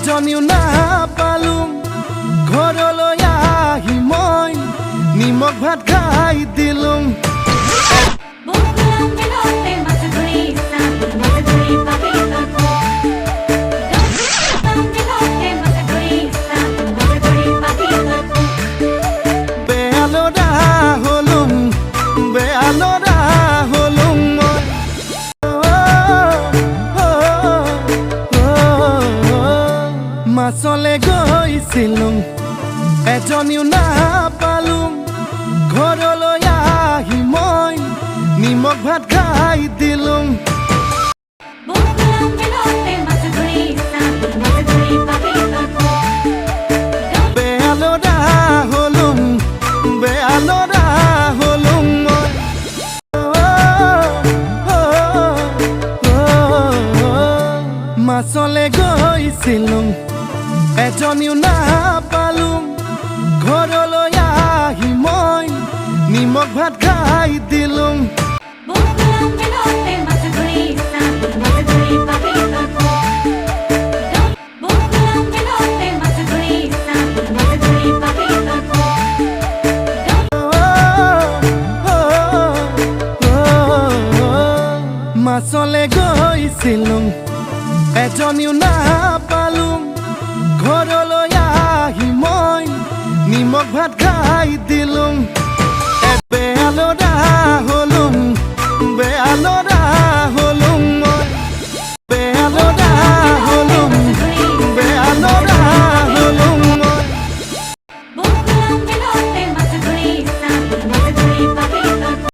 এজনীও নাপালোঁ ঘৰলৈ আহি মই নিমখ ভাত খাই দিলোঁ মাছলে গৈছিলোঁ এজনীও নাপালোঁ ঘৰলৈ আহি মই নিমখ ভাত খাই দিলোঁ বেয়ালৰা হলোঁ মই মাছলে গৈছিলোঁ এজনীও নাপালোঁ ঘৰলৈ আহি মই নিমখ ভাত খাই দিলোঁ মাছলে গৈছিলোঁ এজনীও নাপালোঁ ঘৰলৈ আহি মই নিমখ ভাত খাই দিলোঁ